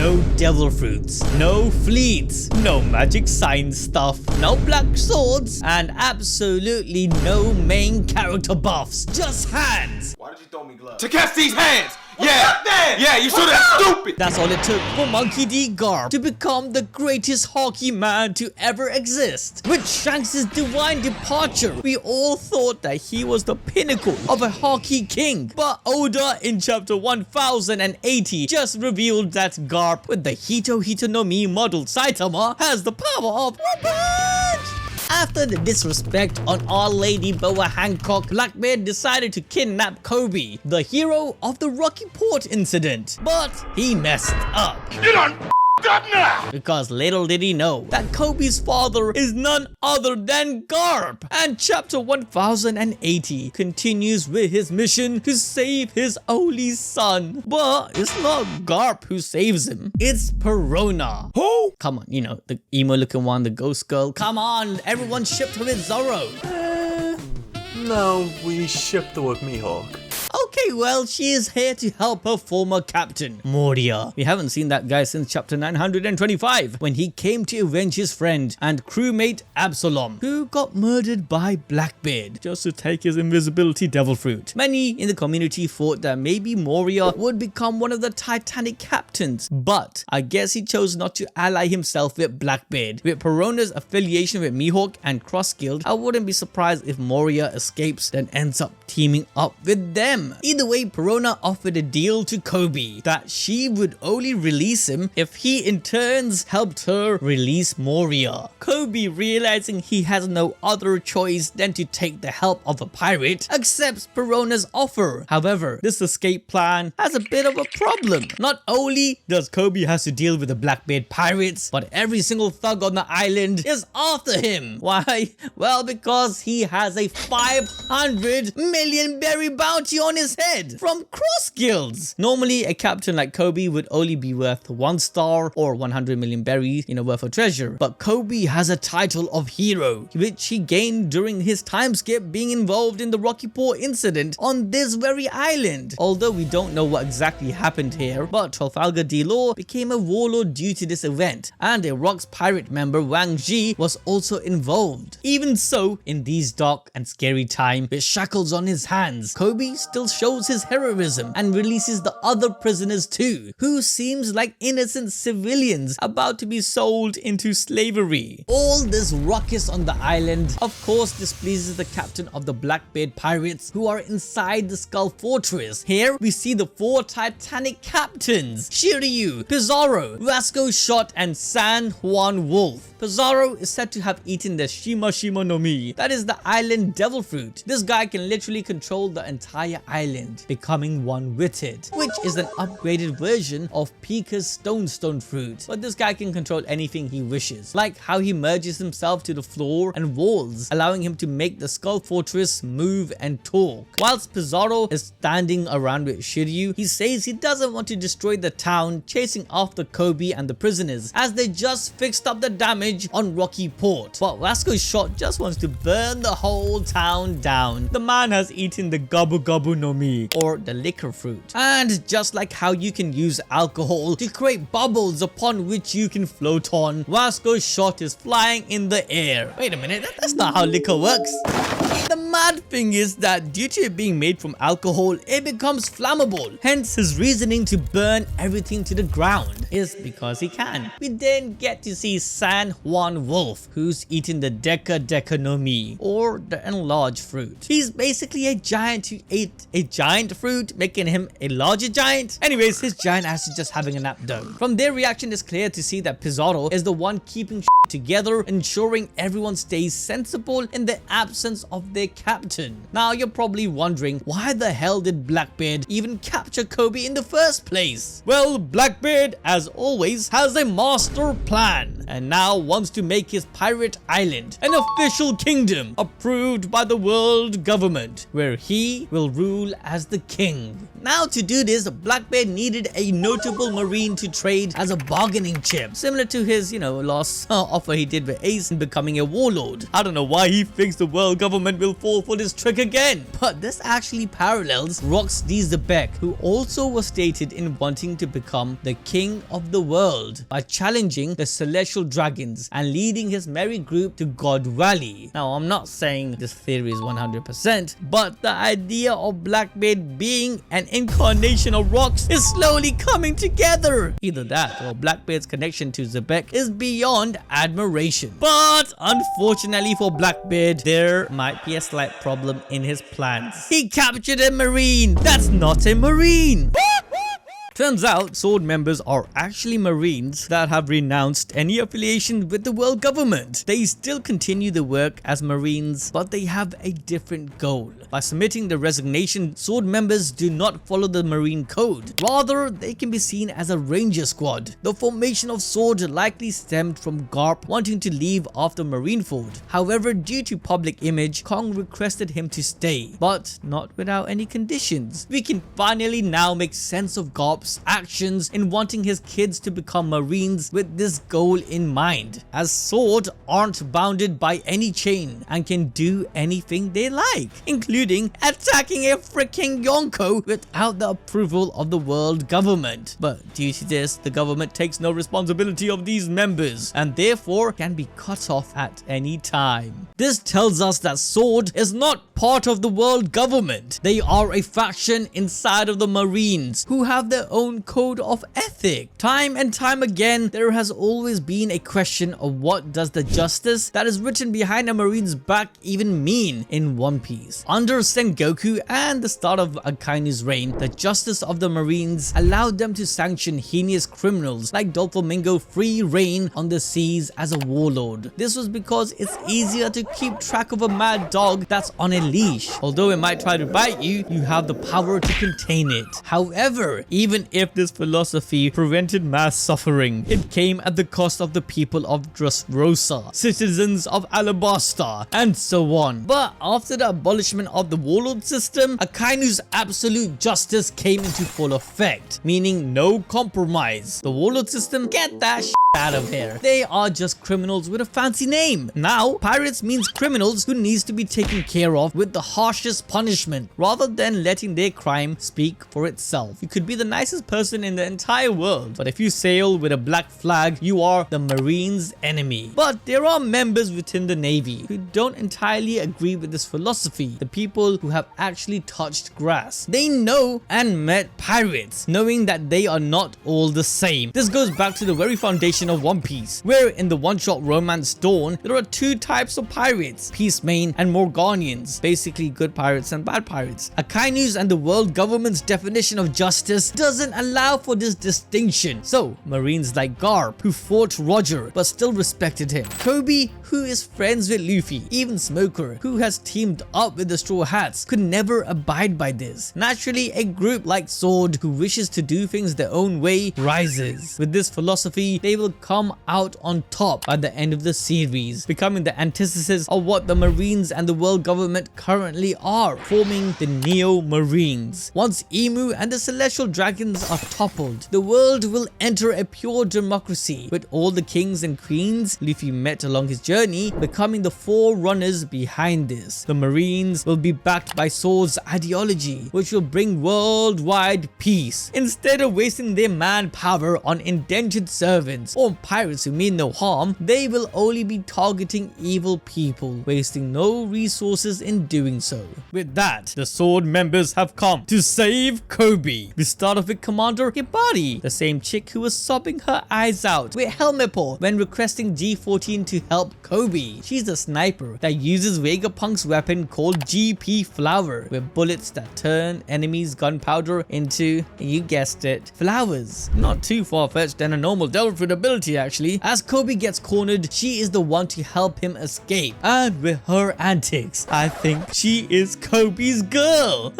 No devil fruits, no fleets, no magic sign stuff, no black swords, and absolutely no main character buffs. Just hands. Why did you throw me gloves? To catch these hands! Yeah, you should have stupid! That's all it took for Monkey D. Garp to become the greatest hakiman to ever exist. With Shanks' divine departure, we all thought that he was the pinnacle of a haki king. But Oda in chapter 1080 just revealed that Garp with the Hito no Mi model Saitama has the power of revenge. After the disrespect on Our Lady Boa Hancock, Blackbeard decided to kidnap Koby, the hero of the Rocky Port incident. But he messed up. You done up now! Because little did he know that Koby's father is none other than Garp. And chapter 1080 continues with his mission to save his only son. But it's not Garp who saves him, it's Perona. Who? Come on, you know, the emo looking one, the ghost girl. Come on, everyone shipped her with Zoro. No, we shipped her with Mihawk. Okay, well, she is here to help her former captain, Moria. We haven't seen that guy since chapter 925, when he came to avenge his friend and crewmate Absalom, who got murdered by Blackbeard just to take his invisibility devil fruit. Many in the community thought that maybe Moria would become one of the Titanic captains, but I guess he chose not to ally himself with Blackbeard. With Perona's affiliation with Mihawk and Cross Guild, I wouldn't be surprised if Moria escapes then ends up teaming up with them. Either way, Perona offered a deal to Koby that she would only release him if he in turns helped her release Moria. Koby, realizing he has no other choice than to take the help of a pirate, accepts Perona's offer. However, this escape plan has a bit of a problem. Not only does Koby has to deal with the Blackbeard Pirates, but every single thug on the island is after him. Why? Well, because he has a 500 million berry bounty on his head from cross guilds. Normally, a captain like Koby would only be worth 1 star or 100 million berries, worth of treasure. But Koby has a title of hero, which he gained during his time skip being involved in the Rocky Port incident on this very island. Although we don't know what exactly happened here, but Trafalgar D-Law became a warlord due to this event, and a Rocks pirate member Wang Ji was also involved. Even so, in these dark and scary times with shackles on his hands, Koby still shows his heroism and releases the other prisoners too, who seems like innocent civilians about to be sold into slavery. All this ruckus on the island of course displeases the captain of the Blackbeard Pirates, who are inside the Skull Fortress. Here we see the 4 Titanic captains: Shiryu, Pizarro, Vasco Shot, and San Juan Wolf. Pizarro is said to have eaten the Shima no Mi, that is the island devil fruit. This guy can literally control the entire island, becoming one-witted, which is an upgraded version of Pika's stone fruit. But this guy can control anything he wishes, like how he merges himself to the floor and walls, allowing him to make the Skull Fortress move and talk. Whilst Pizarro is standing around with Shiryu, he says he doesn't want to destroy the town, chasing after Koby and the prisoners, as they just fixed up the damage on Rocky Port. But Vasco Shot just wants to burn the whole town down. The man has eaten the Gabu no Mi, or the liquor fruit. And just like how you can use alcohol to create bubbles upon which you can float on, Vasco Shot is flying in the air. Wait a minute, that's not how liquor works. The mad thing is that due to it being made from alcohol, it becomes flammable. Hence his reasoning to burn everything to the ground is because he can. We then get to see San Juan Wolf, who's eating the Deca no Mi, or the enlarged fruit. He's basically a giant who ate a giant fruit, making him a larger giant. Anyways, his giant ass is just having a nap though. From their reaction, it's clear to see that Pizarro is the one keeping together, ensuring everyone stays sensible in the absence of their captain. Now you're probably wondering, why the hell did Blackbeard even capture Koby in the first place? Well, Blackbeard, as always, has a master plan, and now wants to make his pirate island an official kingdom approved by the world government, where he will rule as the king. Now to do this, Blackbeard needed a notable marine to trade as a bargaining chip, similar to his, loss of offer he did with Ace in becoming a warlord. I don't know why he thinks the world government will fall for this trick again, but this actually parallels Rock's Zebek, who also was stated in wanting to become the king of the world by challenging the celestial dragons and leading his merry group to God Valley. Now, I'm not saying this theory is 100%, but the idea of Blackbeard being an incarnation of Rocks is slowly coming together. Either that or Blackbeard's connection to Zebek is beyond admiration. But unfortunately for Blackbeard, there might be a slight problem in his plans. He captured a marine that's not a marine. Turns out, Sword members are actually Marines that have renounced any affiliation with the world government. They still continue the work as Marines, but they have a different goal. By submitting the resignation, Sword members do not follow the Marine code. Rather, they can be seen as a Ranger squad. The formation of Sword likely stemmed from Garp wanting to leave after Marineford. However, due to public image, Kong requested him to stay, but not without any conditions. We can finally now make sense of Garp's actions in wanting his kids to become Marines with this goal in mind, as Sword aren't bounded by any chain and can do anything they like, including attacking a freaking Yonko without the approval of the world government. But due to this, the government takes no responsibility of these members and therefore can be cut off at any time. This tells us that Sword is not part of the world government. They are a faction inside of the Marines who have their own code of ethic. Time and time again, there has always been a question of what does the justice that is written behind a Marine's back even mean in One Piece. Under Sengoku and the start of Akainu's reign, the justice of the Marines allowed them to sanction heinous criminals like Doflamingo free reign on the seas as a warlord. This was because it's easier to keep track of a mad dog that's on a leash. Although it might try to bite you, you have the power to contain it. However, even if this philosophy prevented mass suffering, it came at the cost of the people of Dressrosa, citizens of Alabasta, and so on. But after the abolishment of the warlord system, Akainu's absolute justice came into full effect, meaning no compromise. The warlord system, get that shit out of here. They are just criminals with a fancy name. Now, pirates means criminals who needs to be taken care of with the harshest punishment, rather than letting their crime speak for itself. You could be the nicest person in the entire world, but if you sail with a black flag, you are the Marines' enemy. But there are members within the Navy who don't entirely agree with this philosophy. The people who have actually touched grass. They know and met pirates, knowing that they are not all the same. This goes back to the very foundation of One Piece, where in the one-shot Romance Dawn, there are two types of pirates, Peacemain and Morganians, basically good pirates and bad pirates. Akainu's and the world government's definition of justice doesn't allow for this distinction. So, Marines like Garp, who fought Roger but still respected him, Koby, who is friends with Luffy, even Smoker, who has teamed up with the Straw Hats, could never abide by this. Naturally, a group like Sword, who wishes to do things their own way, rises. With this philosophy, they will come out on top at the end of the series, becoming the antithesis of what the Marines and the world government currently are, forming the Neo Marines. Once Emu and the Celestial Dragons are toppled, the world will enter a pure democracy, with all the kings and queens Luffy met along his journey becoming the forerunners behind this. The Marines will be backed by Sword's ideology, which will bring worldwide peace. Instead of wasting their manpower on indentured servants or pirates who mean no harm, they will only be targeting evil people, wasting no resources in doing so. With that, the Sword members have come to save Koby. We start off with Commander Hibari, the same chick who was sobbing her eyes out with helmet pull when requesting G14 to help Koby. She's a sniper that uses Vegapunk's weapon called GP Flower, with bullets that turn enemies' gunpowder into, you guessed it, flowers. Not too far-fetched than a normal Delphin ability actually. As Koby gets cornered, she is the one to help him escape, and with her antics, I think she is Koby's girl.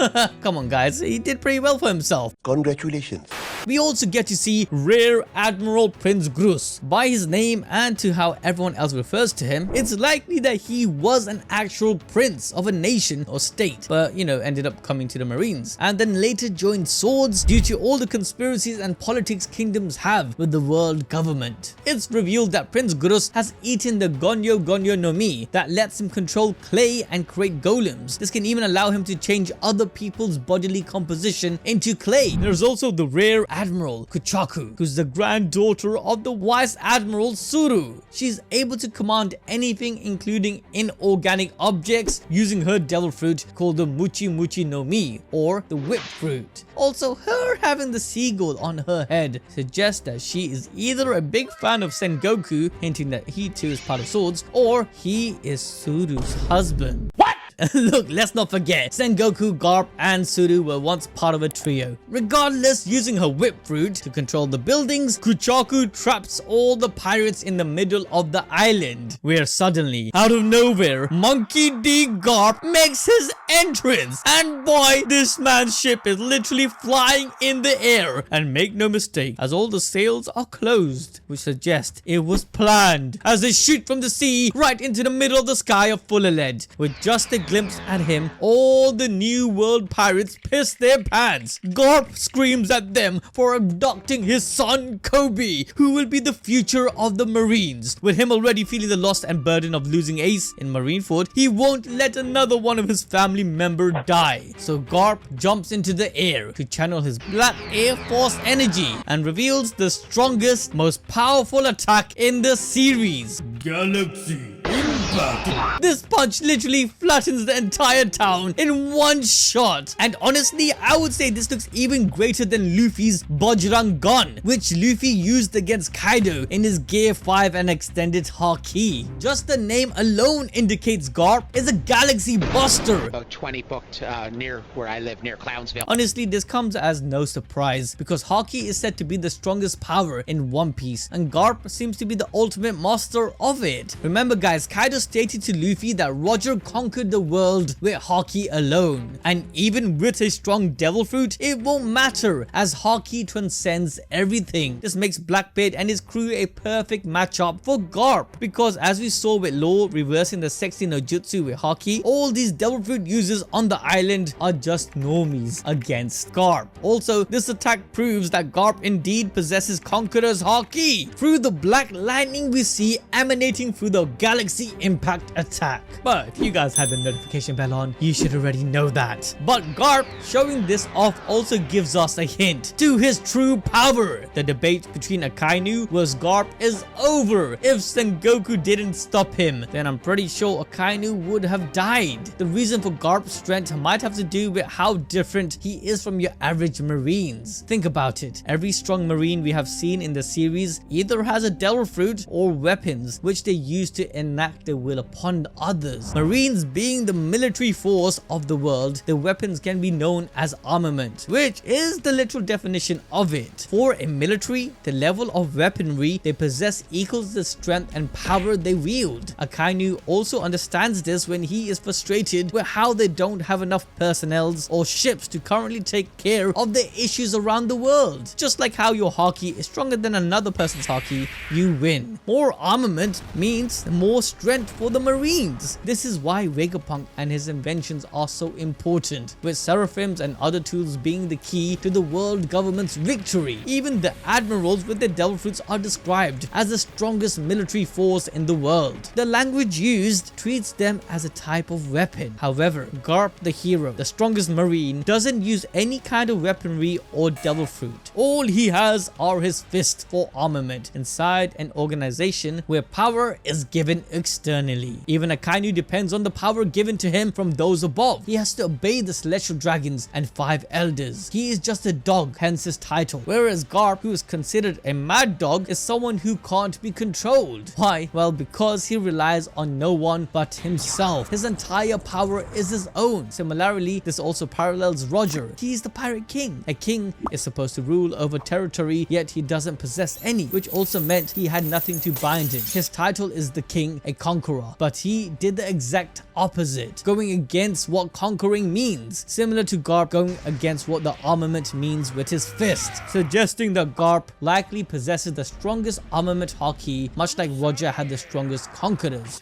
Come on guys, he did pretty well for himself. Congratulations. We also get to see Rear Admiral Prince Grus. By his name and to how everyone else refers to him, it's likely that he was an actual prince of a nation or state, but ended up coming to the Marines, and then later joined Swords due to all the conspiracies and politics kingdoms have with the world government. armament. It's revealed that Prince Gurus has eaten the Gonyo no Mi that lets him control clay and create golems. This can even allow him to change other people's bodily composition into clay. There's also the rare Admiral Kuchaku, who's the granddaughter of the wise Admiral Suru. She's able to command anything including inorganic objects using her devil fruit called the Muchi no Mi, or the whip fruit. Also, her having the seagull on her head suggests that she is either a big fan of Sengoku, hinting that he too is part of Swords, or he is Suru's husband. What? Look, let's not forget, Sengoku, Garp, and Suru were once part of a trio. Regardless, using her whip fruit to control the buildings, Kuchaku traps all the pirates in the middle of the island, where suddenly, out of nowhere, Monkey D. Garp makes his entrance. And boy, this man's ship is literally flying in the air. And make no mistake, as all the sails are closed, which suggests it was planned, as they shoot from the sea right into the middle of the sky of Fullalead. With just a glimpse at him, all the New World pirates piss their pants. Garp screams at them for abducting his son Koby, who will be the future of the Marines. With him already feeling the loss and burden of losing Ace in Marineford, he won't let another one of his family member die. So Garp jumps into the air to channel his Black Air Force energy and reveals the strongest, most powerful attack in the series, Galaxy Impact. This punch literally flattens the entire town in one shot. And honestly, I would say this looks even greater than Luffy's Bajrang gun, which Luffy used against Kaido in his Gear 5 and extended HAKI. Just the name alone indicates Garp is a galaxy buster. About 20 booked near where I live, near Clownsville. Honestly, this comes as no surprise because HAKI is said to be the strongest power in One Piece, and Garp seems to be the ultimate master of it. Remember guys, Kaido stated to Luffy that Roger conquered the world with HAKI alone, and even with a strong devil fruit, it won't matter as HAKI transcends everything. This makes Blackbeard and his crew a perfect matchup for Garp, because as we saw with Law reversing the sexy no jutsu with HAKI, all these devil fruit users on the island are just normies against Garp. Also, this attack proves that Garp indeed possesses Conqueror's HAKI through the black lightning we see emanating through the Galaxy Impact attack. But if you guys had the notification bell on, you should already know that. But Garp showing this off also gives us a hint to his true power. The debate between Akainu versus Garp is over. If Sengoku didn't stop him, then I'm pretty sure Akainu would have died. The reason for Garp's strength might have to do with how different he is from your average Marines. Think about it. Every strong Marine we have seen in the series either has a devil fruit or weapons which they use to enact their will upon others. Marines being the military force of the world, their weapons can be known as armament, which is the literal definition of it. For a military, the level of weaponry they possess equals the strength and power they wield. Akainu also understands this when he is frustrated with how they don't have enough personnel or ships to currently take care of the issues around the world. Just like how your HAKI is stronger than another person's HAKI, you win. More armament means more strength for the Marines. This is why Vegapunk and his inventions are so important, with seraphims and other tools being the key to the world government's victory. Even the admirals with their devil fruits are described as the strongest military force in the world. The language used treats them as a type of weapon. However, Garp the hero, the strongest marine, doesn't use any kind of weaponry or devil fruit. All he has are his fists for armament inside an organization where power is given externally. Even Akainu depends on the power given to him from those above. He has to obey the celestial dragons and 5 elders. He is just a dog, hence his title. Whereas Garp, who is considered a mad dog, is someone who can't be controlled. Why? Well, because he relies on no one but himself. His entire power is his own. Similarly, this also parallels Roger. He is the pirate king. A king is supposed to rule over territory, yet he doesn't possess any, which also meant he had nothing to bind him. His title is the king, a conqueror, but he did the exact opposite, going against what conquering means, similar to Garp going against what the armament means with his fist, suggesting that Garp likely possesses the strongest armament HAKI, much like Roger had the strongest conquerors.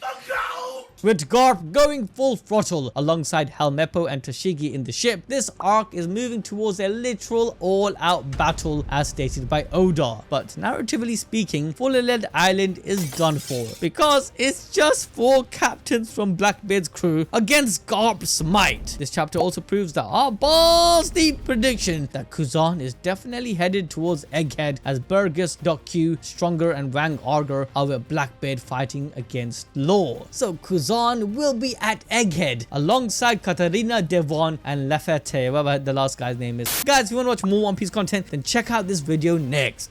With Garp going full throttle alongside Helmeppo and Toshigi in the ship, this arc is moving towards a literal all-out battle as stated by Oda. But narratively speaking, Fullalead Island is done for because it's just 4 captains from Blackbeard's crew against Garp's might. This chapter also proves that our balls deep prediction that Kuzan is definitely headed towards Egghead as Burgess, Q, Stronger and Wang Arger are with Blackbeard fighting against Law. So Kuzan will be at Egghead alongside Katarina, Devon and Laferte, whatever the last guy's name is. Guys, if you want to watch more One Piece content, then check out this video next.